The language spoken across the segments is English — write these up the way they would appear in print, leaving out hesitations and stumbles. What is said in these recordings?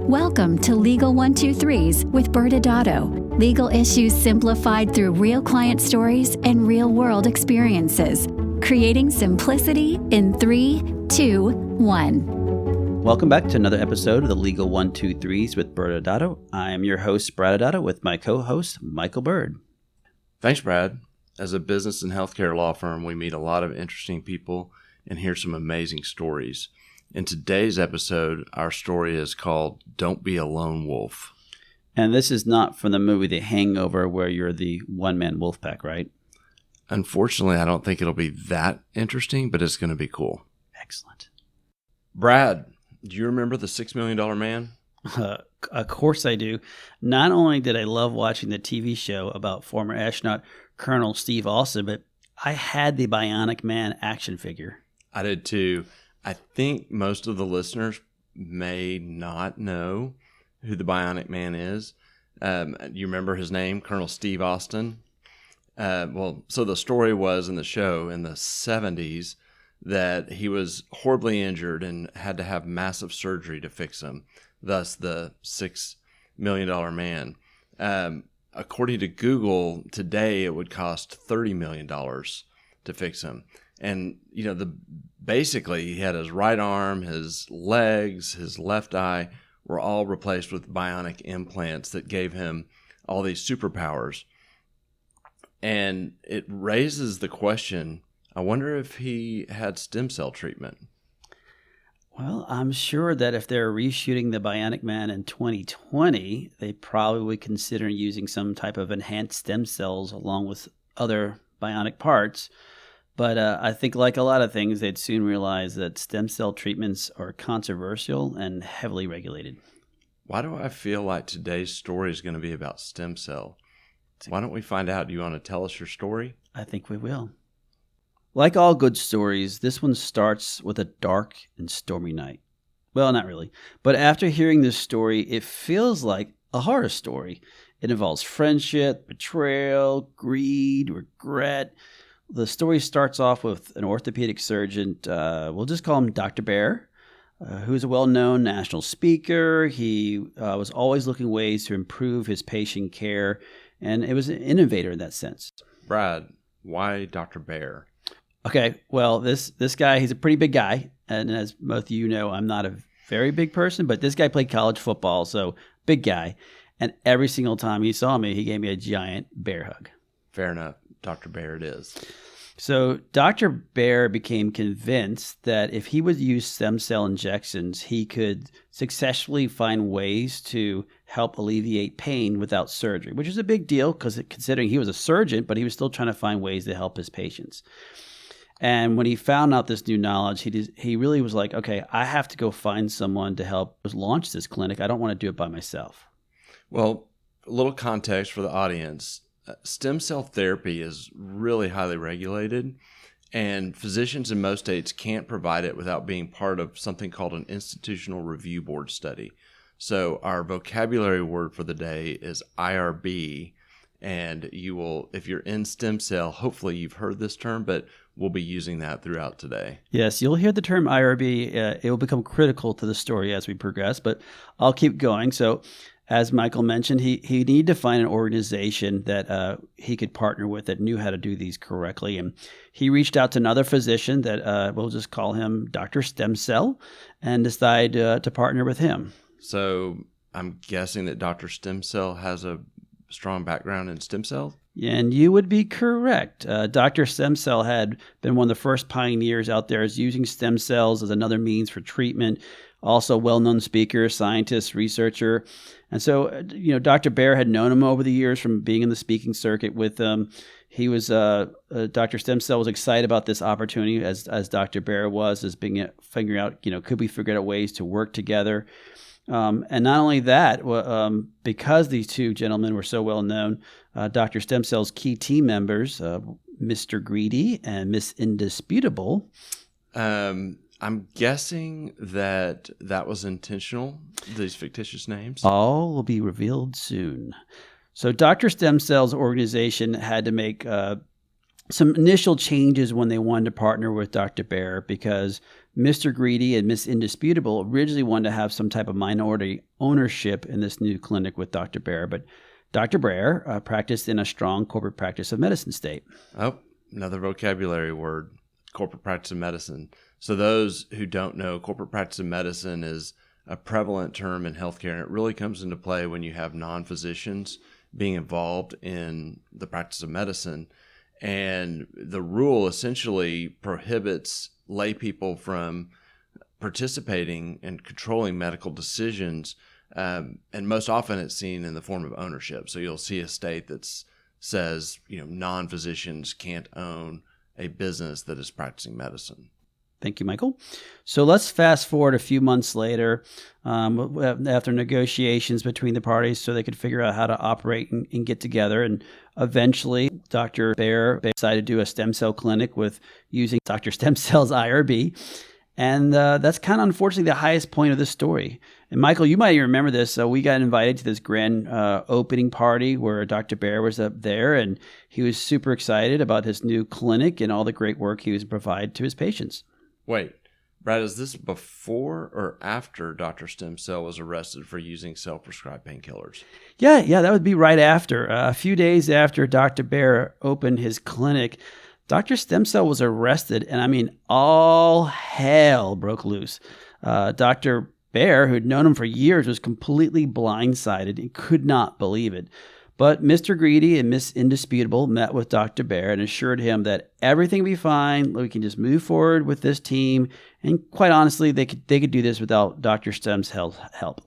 Welcome to Legal 123s with ByrdAdatto. Legal issues simplified through real client stories and real-world experiences. Creating simplicity in 3, 2, 1. Welcome back to another episode of the Legal 123s with ByrdAdatto. I am your host, ByrdAdatto, with my co-host, Michael Byrd. Thanks, Brad. As a business and healthcare law firm, we meet a lot of interesting people and hear some amazing stories. In today's episode, our story is called Don't Be a Lone Wolf. And this is not from the movie The Hangover, where you're the one-man wolf pack, right? Unfortunately, I don't think it'll be that interesting, but it's going to be cool. Excellent. Brad, do you remember the $6 Million Man? Of course I do. Not only did I love watching the TV show about former astronaut Colonel Steve Austin, but I had the Bionic Man action figure. I did too. I think most of the listeners may not know who the Bionic Man is. You remember his name, Colonel Steve Austin? So the story was in the show in the 70s that he was horribly injured and had to have massive surgery to fix him, thus the $6 Million Man. According to Google, today it would cost $30 million to fix him. And, basically he had his right arm, his legs, his left eye were all replaced with bionic implants that gave him all these superpowers. And it raises the question, I wonder if he had stem cell treatment. Well, I'm sure that if they're reshooting the Bionic Man in 2020, they probably would consider using some type of enhanced stem cells along with other bionic parts. But I think like a lot of things, they'd soon realize that stem cell treatments are controversial and heavily regulated. Why do I feel like today's story is going to be about stem cell? Why don't we find out? Do you want to tell us your story? I think we will. Like all good stories, this one starts with a dark and stormy night. Well, not really. But after hearing this story, it feels like a horror story. It involves friendship, betrayal, greed, regret. The story starts off with an orthopedic surgeon, we'll just call him Dr. Bear, who's a well-known national speaker. He was always looking ways to improve his patient care, and it was an innovator in that sense. Brad, why Dr. Bear? Okay, well, this guy, he's a pretty big guy, and as both of you know, I'm not a very big person, but this guy played college football, so big guy, and every single time he saw me, he gave me a giant bear hug. Fair enough. Dr. Bear it is. So Dr. Bear became convinced that if he would use stem cell injections, he could successfully find ways to help alleviate pain without surgery, which is a big deal because considering he was a surgeon, but he was still trying to find ways to help his patients. And when he found out this new knowledge, he really was like, okay, I have to go find someone to help launch this clinic. I don't want to do it by myself. Well, a little context for the audience. Stem cell therapy is really highly regulated, and physicians in most states can't provide it without being part of something called an institutional review board study. So our vocabulary word for the day is IRB, and you will, if you're in stem cell, hopefully you've heard this term, but we'll be using that throughout today. Yes, you'll hear the term IRB. It will become critical to the story as we progress, but I'll keep going. So as Michael mentioned, he needed to find an organization that he could partner with that knew how to do these correctly. And he reached out to another physician that we'll just call him Dr. Stem Cell and decided to partner with him. So I'm guessing that Dr. Stem Cell has a strong background in stem cells? And you would be correct. Dr. Stem Cell had been one of the first pioneers out there as using stem cells as another means for treatment. Also well-known speaker, scientist, researcher. And so, Dr. Bear had known him over the years from being in the speaking circuit with him. He was, Dr. Stem Cell was excited about this opportunity as Dr. Bear was, as figuring out, could we figure out ways to work together? And not only that, because these two gentlemen were so well known, Dr. Stem Cell's key team members, Mr. Greedy and Miss Indisputable, I'm guessing that was intentional, these fictitious names. All will be revealed soon. So Dr. Stem Cell's organization had to make some initial changes when they wanted to partner with Dr. Baer, because Mr. Greedy and Miss Indisputable originally wanted to have some type of minority ownership in this new clinic with Dr. Baer, but Dr. Baer practiced in a strong corporate practice of medicine state. Oh, another vocabulary word, corporate practice of medicine. So those who don't know, corporate practice of medicine is a prevalent term in healthcare, and it really comes into play when you have non-physicians being involved in the practice of medicine. And the rule essentially prohibits lay people from participating and controlling medical decisions. And most often it's seen in the form of ownership. So you'll see a state that says, non-physicians can't own a business that is practicing medicine. Thank you, Michael. So let's fast forward a few months later, after negotiations between the parties so they could figure out how to operate and get together. And eventually, Dr. Baer decided to do a stem cell clinic with using Dr. Stem Cell's IRB. And that's kind of unfortunately the highest point of the story. And Michael, you might even remember this. We got invited to this grand opening party where Dr. Baer was up there, and he was super excited about his new clinic and all the great work he was provide to his patients. Wait, Brad, is this before or after Dr. Stem Cell was arrested for using self-prescribed painkillers? Yeah, that would be right after. A few days after Dr. Baer opened his clinic, Dr. Stem Cell was arrested, and I mean, all hell broke loose. Dr. Baer, who'd known him for years, was completely blindsided and could not believe it. But Mr. Greedy and Miss Indisputable met with Dr. Baer and assured him that everything will be fine. We can just move forward with this team. And quite honestly, they could do this without Dr. Stem's help.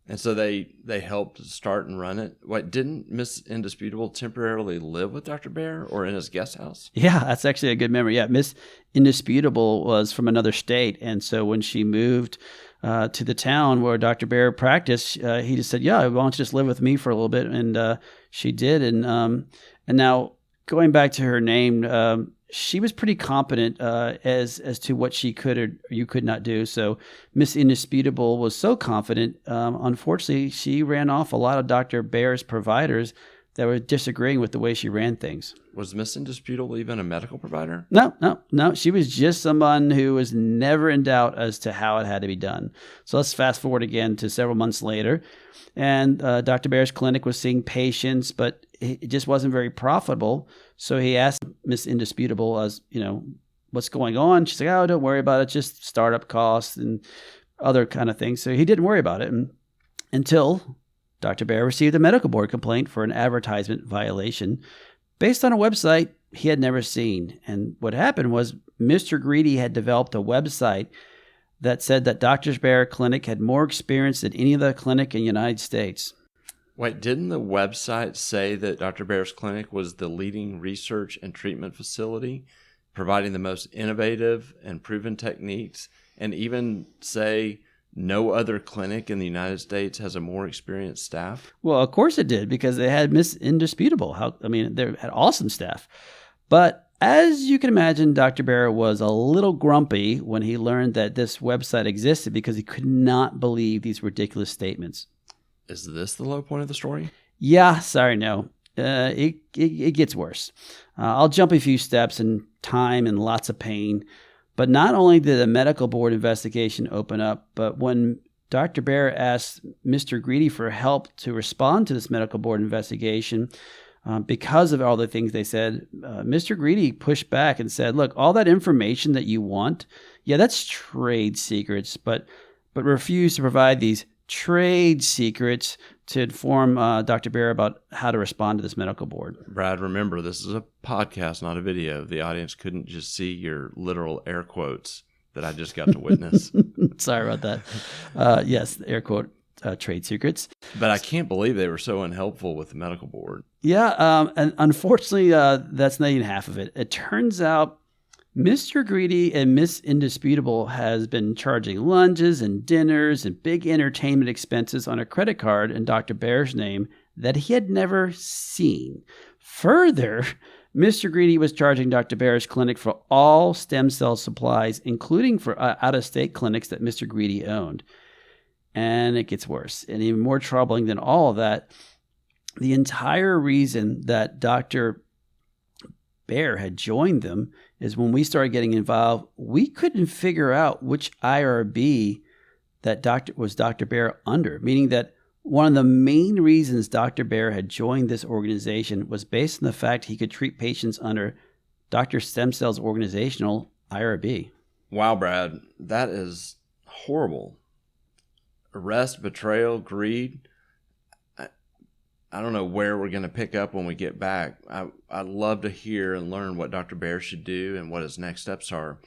And so they helped start and run it. Wait, didn't Miss Indisputable temporarily live with Dr. Baer or in his guest house? Yeah, that's actually a good memory. Yeah, Miss Indisputable was from another state. And so when she moved to the town where Dr. Baer practiced, he just said, "Yeah, why don't you just live with me for a little bit?" And she did. And now going back to her name, she was pretty competent as to what she could or you could not do. So Miss Indisputable was so confident. Unfortunately, she ran off a lot of Dr. Baer's providers that were disagreeing with the way she ran things. Was Miss Indisputable even a medical provider? No. She was just someone who was never in doubt as to how it had to be done. So let's fast forward again to several months later. And Dr. Baer's clinic was seeing patients, but it just wasn't very profitable. So he asked Miss Indisputable, what's going on? She's like, "Oh, don't worry about it. Just startup costs and other kind of things." So he didn't worry about it until Dr. Baer received a medical board complaint for an advertisement violation based on a website he had never seen. And what happened was Mr. Greedy had developed a website that said that Dr. Baer Clinic had more experience than any other clinic in the United States. Wait, didn't the website say that Dr. Baer's clinic was the leading research and treatment facility, providing the most innovative and proven techniques, and even say no other clinic in the United States has a more experienced staff? Well, of course it did, because they had Miss Indisputable. They had awesome staff. But as you can imagine, Dr. Baer was a little grumpy when he learned that this website existed because he could not believe these ridiculous statements. Is this the low point of the story? Yeah, sorry, no. It gets worse. I'll jump a few steps in time and lots of pain. But not only did a medical board investigation open up, but when Dr. Baer asked Mr. Greedy for help to respond to this medical board investigation, because of all the things they said, Mr. Greedy pushed back and said, "Look, all that information that you want, yeah, that's trade secrets, but refused to provide these trade secrets to inform Dr. Baer about how to respond to this medical board." Brad, remember, this is a podcast, not a video. The audience couldn't just see your literal air quotes that I just got to witness. Sorry about that. Yes, air quote trade secrets. But I can't believe they were so unhelpful with the medical board. Yeah, and unfortunately, that's not even half of it. It turns out Mr. Greedy and Miss Indisputable has been charging lunches and dinners and big entertainment expenses on a credit card in Dr. Baer's name that he had never seen. Further, Mr. Greedy was charging Dr. Baer's clinic for all stem cell supplies, including for out-of-state clinics that Mr. Greedy owned. And it gets worse. And even more troubling than all of that, the entire reason that Dr. Baer had joined them is when we started getting involved, we couldn't figure out which IRB that Dr. Baer under, meaning that one of the main reasons Dr. Baer had joined this organization was based on the fact he could treat patients under Dr. Stem Cell's organizational IRB. Wow, Brad, that is horrible. Arrest, betrayal, greed. I don't know where we're going to pick up when we get back. I'd love to hear and learn what Dr. Baer should do and what his next steps are.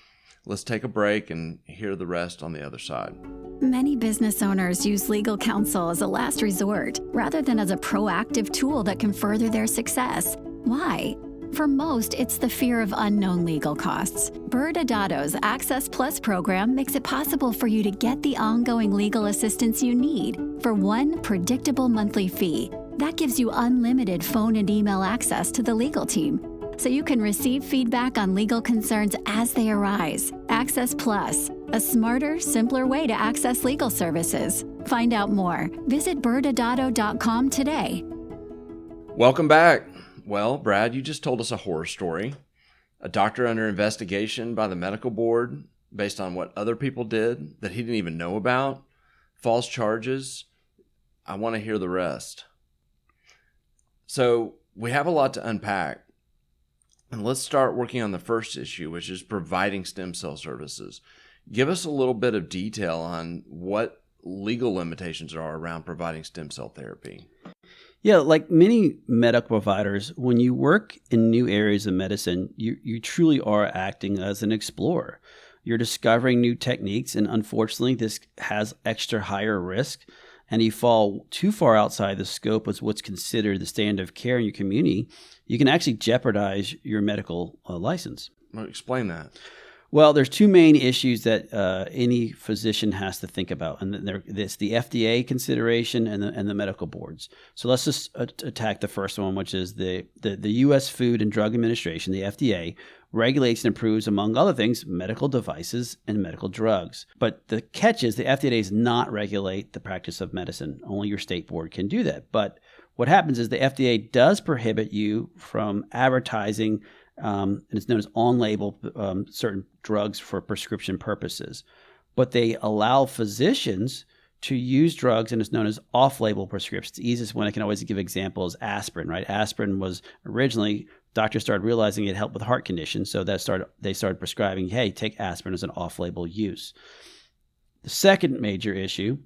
Let's take a break and hear the rest on the other side. Many business owners use legal counsel as a last resort rather than as a proactive tool that can further their success. Why? For most, it's the fear of unknown legal costs. ByrdAdatto's Access Plus program makes it possible for you to get the ongoing legal assistance you need for one predictable monthly fee. That gives you unlimited phone and email access to the legal team, so you can receive feedback on legal concerns as they arise. Access Plus, a smarter, simpler way to access legal services. Find out more. Visit ByrdAdatto.com today. Welcome back. Well, Brad, you just told us a horror story. A doctor under investigation by the medical board based on what other people did that he didn't even know about. False charges. I want to hear the rest. So we have a lot to unpack. And let's start working on the first issue, which is providing stem cell services. Give us a little bit of detail on what legal limitations are around providing stem cell therapy. Yeah, like many medical providers, when you work in new areas of medicine, you truly are acting as an explorer. You're discovering new techniques, and unfortunately, this has extra higher risk. And you fall too far outside the scope of what's considered the standard of care in your community, you can actually jeopardize your medical license. Well, explain that. Well, there's two main issues that any physician has to think about, and it's the FDA consideration and the medical boards. So let's just attack the first one, which is the U.S. Food and Drug Administration, the FDA, regulates and approves, among other things, medical devices and medical drugs. But the catch is the FDA does not regulate the practice of medicine. Only your state board can do that. But what happens is the FDA does prohibit you from advertising and it's known as on-label certain drugs for prescription purposes. But they allow physicians to use drugs, and it's known as off-label prescriptions. The easiest one I can always give example is aspirin, right? Aspirin was originally, doctors started realizing it helped with heart conditions, so they started prescribing, hey, take aspirin as an off-label use. The second major issue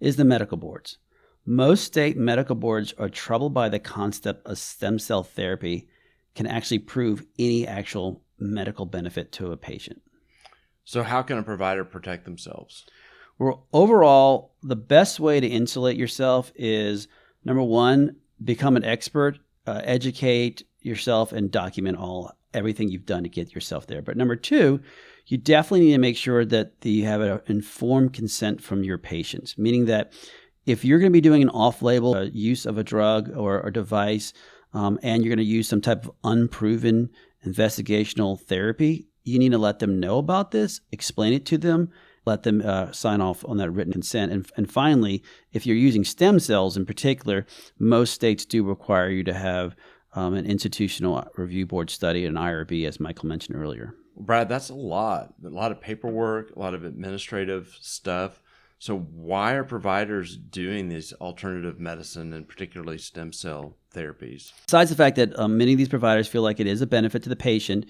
is the medical boards. Most state medical boards are troubled by the concept of stem cell therapy can actually prove any actual medical benefit to a patient. So how can a provider protect themselves? Well, overall, the best way to insulate yourself is, number one, become an expert, educate yourself, and document everything you've done to get yourself there. But number two, you definitely need to make sure that you have an informed consent from your patients, meaning that if you're going to be doing an off-label use of a drug or device, and you're going to use some type of unproven investigational therapy, you need to let them know about this, explain it to them, let them sign off on that written consent. And finally, if you're using stem cells in particular, most states do require you to have an institutional review board study, an IRB, as Michael mentioned earlier. Brad, that's a lot of paperwork, a lot of administrative stuff. So why are providers doing these alternative medicine and particularly stem cell therapies? Besides the fact that many of these providers feel like it is a benefit to the patient,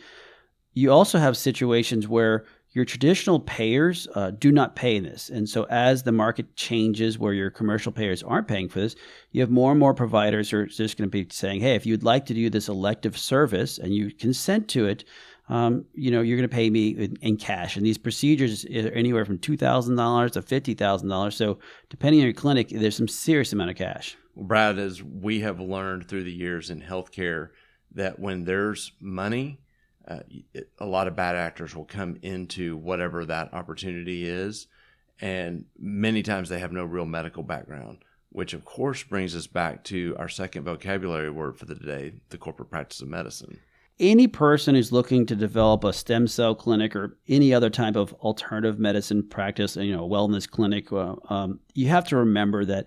you also have situations where your traditional payers do not pay this. And so as the market changes where your commercial payers aren't paying for this, you have more and more providers who are just going to be saying, hey, if you'd like to do this elective service and you consent to it, you're going to pay me in cash. And these procedures are anywhere from $2,000 to $50,000. So depending on your clinic, there's some serious amount of cash. Well, Brad, as we have learned through the years in healthcare, that when there's money, a lot of bad actors will come into whatever that opportunity is. And many times they have no real medical background, which of course brings us back to our second vocabulary word for the day, the corporate practice of medicine. Any person who's looking to develop a stem cell clinic or any other type of alternative medicine practice, a wellness clinic, you have to remember that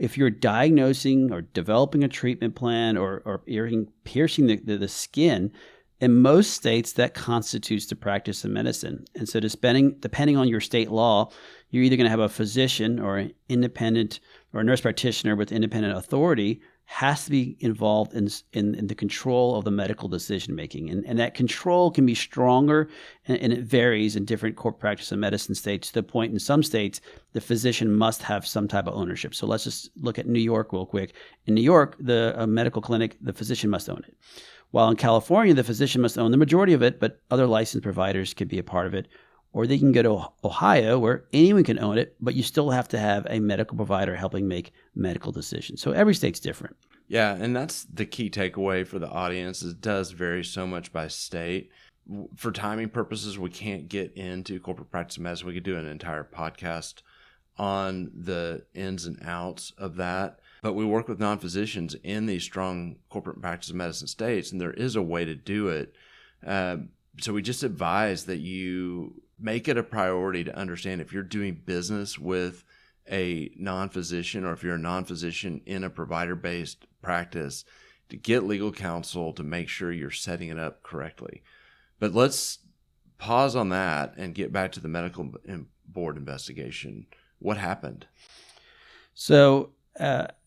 if you're diagnosing or developing a treatment plan or piercing the skin, in most states, that constitutes the practice of medicine. And so depending on your state law, you're either going to have a physician or an independent or a nurse practitioner with independent authority has to be involved in the control of the medical decision making. And that control can be stronger, and it varies in different corporate practice of medicine states, to the point in some states the physician must have some type of ownership. So let's just look at New York real quick. In New York, the medical clinic, the physician must own it. While in California, the physician must own the majority of it, but other licensed providers could be a part of it. Or they can go to Ohio, where anyone can own it, but you still have to have a medical provider helping make medical decisions. So every state's different. Yeah, and that's the key takeaway for the audience. It does vary so much by state. For timing purposes, we can't get into corporate practice of medicine. We could do an entire podcast on the ins and outs of that. But we work with non-physicians in these strong corporate practice of medicine states, and there is a way to do it. So we just advise that you make it a priority to understand if you're doing business with a non-physician, or if you're a non-physician in a provider-based practice, to get legal counsel to make sure you're setting it up correctly. But let's pause on that and get back to the medical board investigation. What happened? So,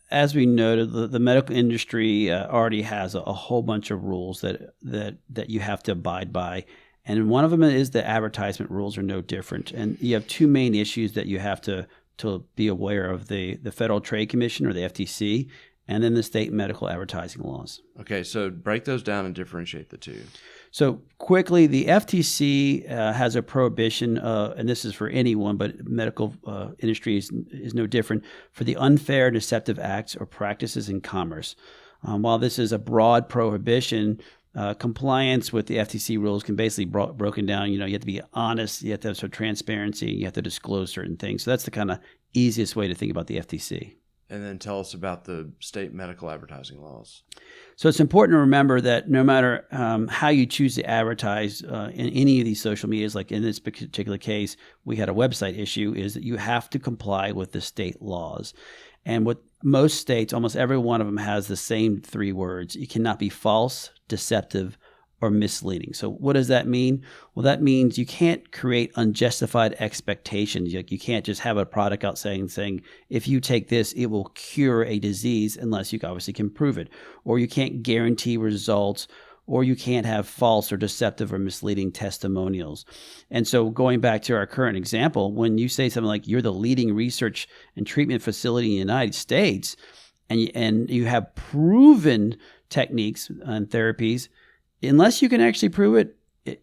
as we noted, the medical industry already has a whole bunch of rules that you have to abide by. And one of them is the advertisement rules are no different. And you have two main issues that you have to be aware of: the Federal Trade Commission, or the FTC, and then the state medical advertising laws. Okay, so break those down and differentiate the two. So quickly, the FTC has a prohibition, and this is for anyone, but medical industry is no different, for the unfair, deceptive acts or practices in commerce. While this is a broad prohibition, compliance with the FTC rules can basically be broken down. You have to be honest, you have to have some transparency, you have to disclose certain things. So that's the kind of easiest way to think about the FTC. And then tell us about the state medical advertising laws. So it's important to remember that no matter how you choose to advertise in any of these social medias, like in this particular case, we had a website issue, is that you have to comply with the state laws. And with most states, almost every one of them has the same three words. You cannot be false, deceptive, or misleading. So what does that mean? Well, that means you can't create unjustified expectations. You can't just have a product out saying, if you take this, it will cure a disease, unless you obviously can prove it. Or you can't guarantee results, or you can't have false or deceptive or misleading testimonials. And so going back to our current example, when you say something like you're the leading research and treatment facility in the United States, and you have proven techniques and therapies, unless you can actually prove it,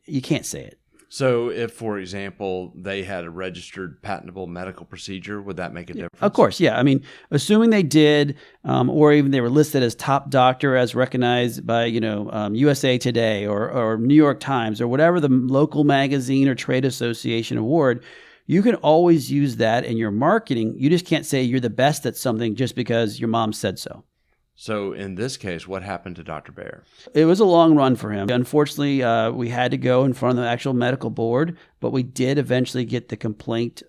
you can't say it. So if, for example, they had a registered patentable medical procedure, would that make a difference? Of course, yeah. I mean, assuming they did, or even they were listed as top doctor as recognized by, USA Today or New York Times or whatever the local magazine or trade association award, you can always use that in your marketing. You just can't say you're the best at something just because your mom said so. So in this case, what happened to Dr. Baer? It was a long run for him. Unfortunately, we had to go in front of the actual medical board, but we did eventually get the complaint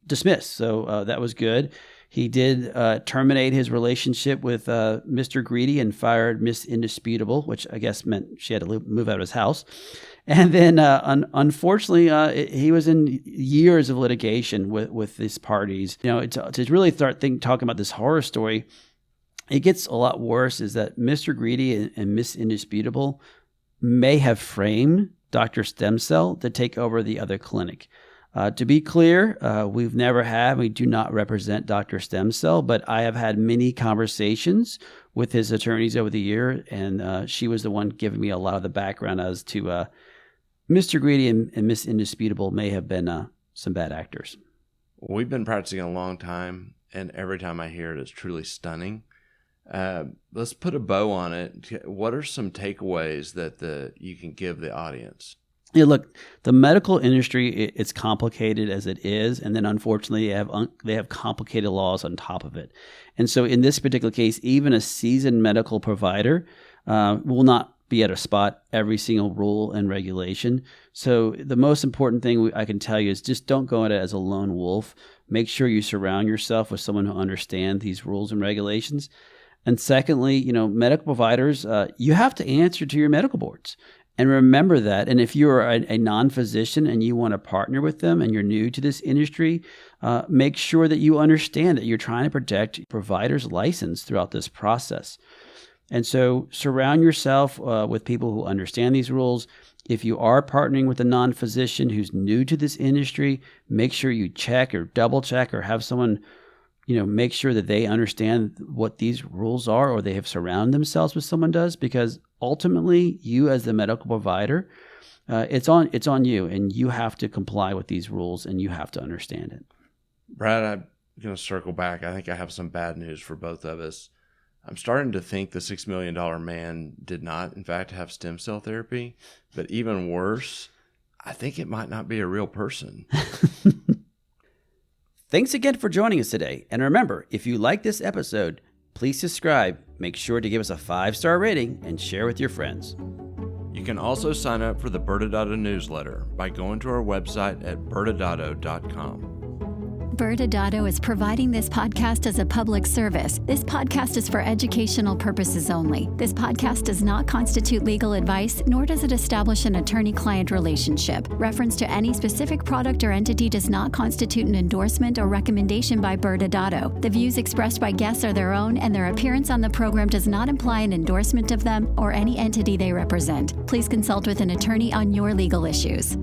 dismissed. So that was good. He did terminate his relationship with Mr. Greedy and fired Miss Indisputable, which I guess meant she had to move out of his house. And then, unfortunately, he was in years of litigation with these parties. To really start talking about this horror story, it gets a lot worse, is that Mr. Greedy and Miss Indisputable may have framed Dr. Stem Cell to take over the other clinic. To be clear, we've never had, we do not represent Dr. Stem Cell, but I have had many conversations with his attorneys over the year, and she was the one giving me a lot of the background as to Mr. Greedy and Miss Indisputable may have been some bad actors. We've been practicing a long time, and every time I hear it, it's truly stunning. Let's put a bow on it. What are some takeaways that you can give the audience? Yeah, look, the medical industry, it's complicated as it is, and then unfortunately they have complicated laws on top of it. And so in this particular case, even a seasoned medical provider will not be able to spot every single rule and regulation. So the most important thing I can tell you is just don't go at it as a lone wolf. make sure you surround yourself with someone who understands these rules and regulations. And secondly, medical providers, you have to answer to your medical boards. And remember that. And if you're a non-physician and you want to partner with them and you're new to this industry, make sure that you understand that you're trying to protect providers' license throughout this process. And so surround yourself with people who understand these rules. If you are partnering with a non-physician who's new to this industry, make sure you check or double check or have someone make sure that they understand what these rules are, or they have surrounded themselves with someone does, because ultimately you as the medical provider, it's on you, and you have to comply with these rules and you have to understand it. Brad, I'm going to circle back. I think I have some bad news for both of us. I'm starting to think the $6 million man did not, in fact, have stem cell therapy, but even worse, I think it might not be a real person. Thanks again for joining us today. And remember, if you like this episode, please subscribe, make sure to give us a 5-star rating, and share with your friends. You can also sign up for the ByrdAdatto newsletter by going to our website at ByrdAdatto.com. ByrdAdatto is providing this podcast as a public service. This podcast is for educational purposes only. This podcast does not constitute legal advice, nor does it establish an attorney-client relationship. Reference to any specific product or entity does not constitute an endorsement or recommendation by ByrdAdatto. The views expressed by guests are their own, and their appearance on the program does not imply an endorsement of them or any entity they represent. Please consult with an attorney on your legal issues.